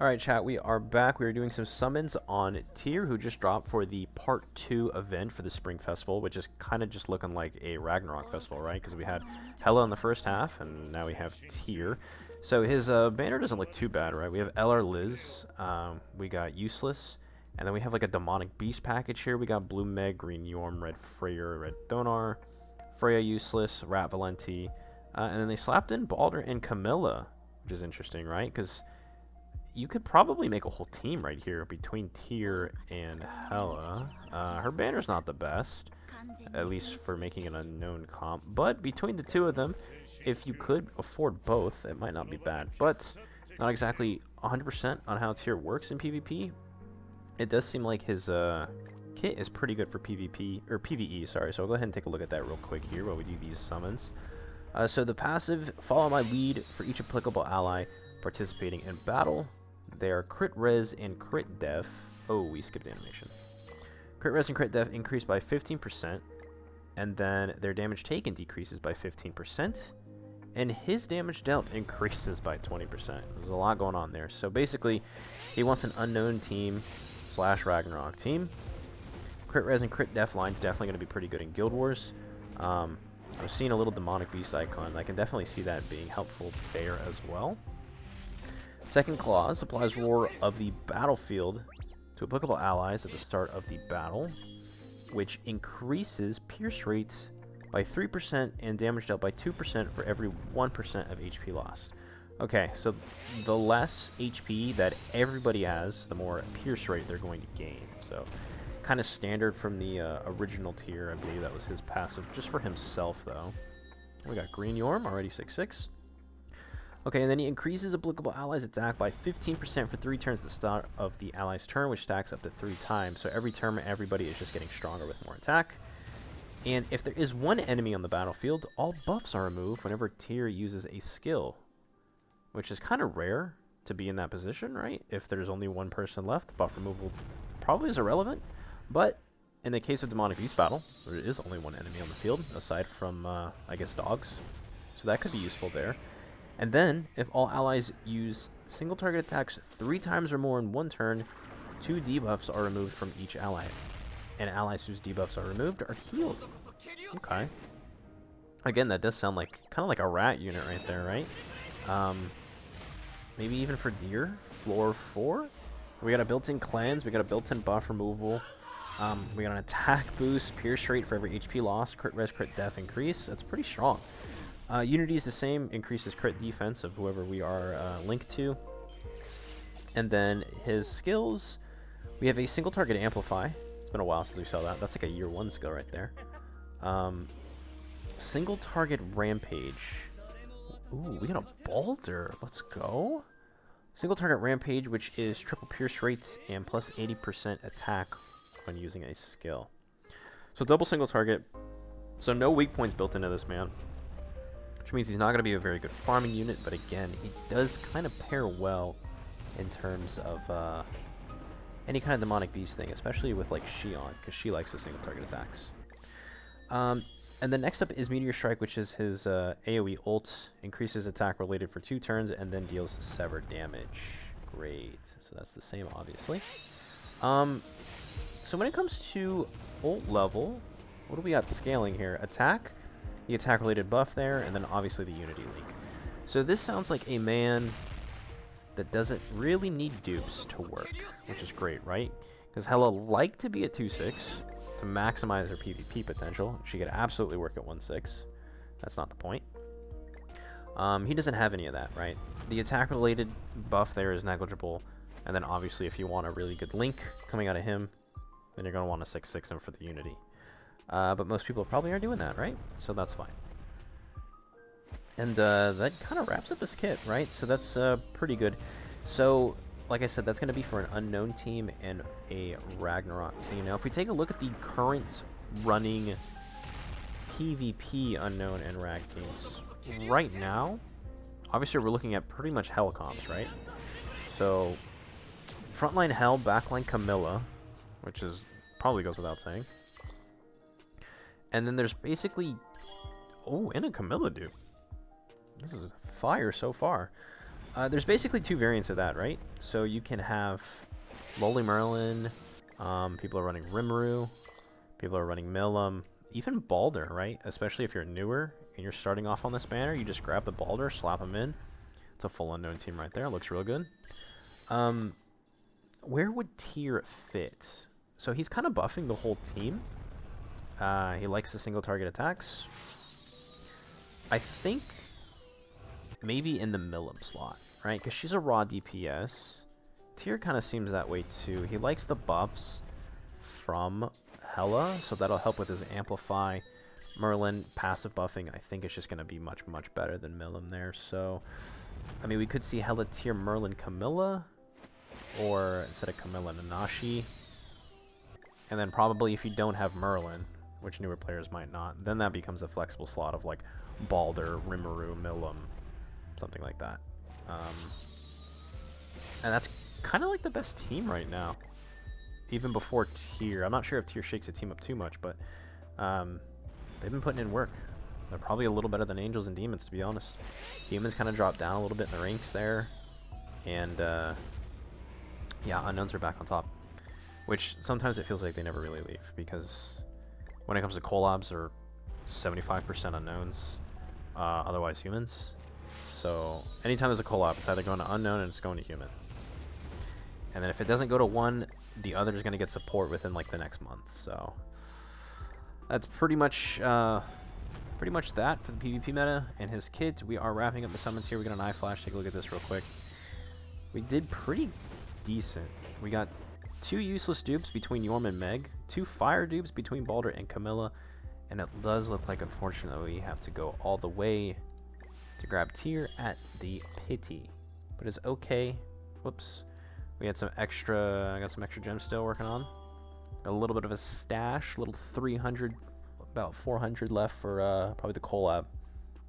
Alright, chat, we are back. We are doing some summons on Tyr, who just dropped for the Part 2 event for the Spring Festival, which is kind of just looking like a Ragnarok Festival, right? Because we had Hela in the first half, and now we have Tyr. So his banner doesn't look too bad, right? We have LR Liz, we got Useless, and then we have like a Demonic Beast package here. We got Blue Meg, Green Yorm, Red Freyr, Red Thonar, Freya Useless, Rat Valenti, and then they slapped in Balder and Camilla, which is interesting, right? Because you could probably make a whole team right here between Tyr and Hela. Her banner's not the best, at least for making an unknown comp, but between the two of them, if you could afford both, it might not be bad. But not exactly 100% on how Tyr works in PvP. It does seem like his kit is pretty good for PvP, or PvE, sorry, so I'll go ahead and take a look at that real quick here while we do these summons. So the passive, follow my lead for each applicable ally participating in battle. They are crit res and crit def. Oh, we skipped animation. Crit res and crit def increase by 15%, and then their damage taken decreases by 15%, and his damage dealt increases by 20%. There's a lot going on there. So basically, he wants an unknown team / Ragnarok team. Crit res and crit def line's definitely going to be pretty good in Guild Wars. I'm seeing a little Demonic Beast icon. I can definitely see that being helpful there as well. Second clause applies Roar of the Battlefield to applicable allies at the start of the battle, which increases pierce rates by 3% and damage dealt by 2% for every 1% of HP lost. Okay, so the less HP that everybody has, the more pierce rate they're going to gain. So kind of standard from the original Tyr. I believe that was his passive, just for himself though. We got Green Yorm, already 6/6. Okay, and then he increases applicable allies' attack by 15% for 3 turns at the start of the ally's turn, which stacks up to 3 times. So every turn, everybody is just getting stronger with more attack. And if there is one enemy on the battlefield, all buffs are removed whenever Tyr uses a skill, which is kind of rare to be in that position, right? If there's only one person left, buff removal probably is irrelevant. But in the case of Demonic Beast Battle, there is only one enemy on the field, aside from, I guess, dogs. So that could be useful there. And then, if all allies use single target attacks 3 times or more in one turn, 2 debuffs are removed from each ally. And allies whose debuffs are removed are healed. Okay. Again, that does sound like kind of like a rat unit right there, right? Maybe even for deer, floor 4. We got a built-in cleanse, we got a built-in buff removal. We got an attack boost, pierce rate for every HP loss, crit res, crit def increase. That's pretty strong. Unity is the same, increases crit defense of whoever we are linked to. And then his skills, we have a single target amplify. It's been a while since we saw that. That's like a year 1 skill right there. Single target rampage. Ooh, we got a Balder. Let's go. Single target rampage, which is triple pierce rates and plus 80% attack when using a skill. So double single target. So no weak points built into this man, which means he's not going to be a very good farming unit, but again, he does kind of pair well in terms of any kind of Demonic Beast thing, especially with like Xion, because she likes the single target attacks. And then next up is Meteor Strike, which is his AoE ult, increases attack related for 2 turns, and then deals sever damage. Great, so that's the same, obviously. So when it comes to ult level, what do we got scaling here? Attack, the attack-related buff there, and then obviously the Unity link. So this sounds like a man that doesn't really need dupes to work, which is great, right? Because Hela liked to be at 2/6 to maximize her PvP potential. She could absolutely work at 1/6. That's not the point. He doesn't have any of that, right? The attack-related buff there is negligible, and then obviously if you want a really good link coming out of him, then you're going to want to 6/6 him for the Unity. But most people probably are doing that, right? So that's fine. And that kind of wraps up his kit, right? So that's pretty good. So, like I said, that's going to be for an unknown team and a Ragnarok team. Now, if we take a look at the current running PvP unknown and Rag teams, right now, obviously we're looking at pretty much Hell comps, right? So, frontline Hell, backline Camilla, which is probably goes without saying. And then there's basically... Oh, and a Camilla dude. This is fire so far. There's basically two variants of that, right? So you can have Lowly Merlin, people are running Rimuru, people are running Milim, even Balder, right? Especially if you're newer and you're starting off on this banner, you just grab the Balder, slap him in. It's a full unknown team right there. Looks real good. Where would Tyr fit? So he's kind of buffing the whole team. He likes the single target attacks. I think maybe in the Milim slot, right? Because she's a raw DPS. Tyr kind of seems that way too. He likes the buffs from Hela, so that'll help with his Amplify. Merlin, passive buffing, I think it's just going to be much, much better than Milim there. So, I mean, we could see Hela, Tyr, Merlin, Camilla, or instead of Camilla, Nanashi. And then probably if you don't have Merlin, which newer players might not, then that becomes a flexible slot of like Balder, Rimuru, Milim, something like that. And that's kind of like the best team right now. Even before Tyr. I'm not sure if Tyr shakes the team up too much, but they've been putting in work. They're probably a little better than Angels and Demons, to be honest. Demons kind of dropped down a little bit in the ranks there. And yeah, Unknowns are back on top. Which sometimes it feels like they never really leave, because when it comes to collabs, they're 75% Unknowns, otherwise Humans. So anytime there's a collab, it's either going to Unknown and it's going to Human. And then if it doesn't go to one, the other is going to get support within like the next month. So that's pretty much that for the PvP meta and his kids. We are wrapping up the summons here. We got an eye flash. Take a look at this real quick. We did pretty decent. We got 2 useless dupes between Yorm and Meg, 2 fire dupes between Balder and Camilla, and it does look like, unfortunately, we have to go all the way to grab Tyr at the pity. But it's okay. Whoops. We had some extra, I got some extra gems still working on. A little bit of a stash, little 300, about 400 left for probably the collab.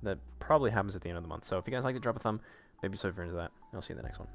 That probably happens at the end of the month. So if you guys like to drop a thumb, maybe so if you're into that. I'll see you in the next one.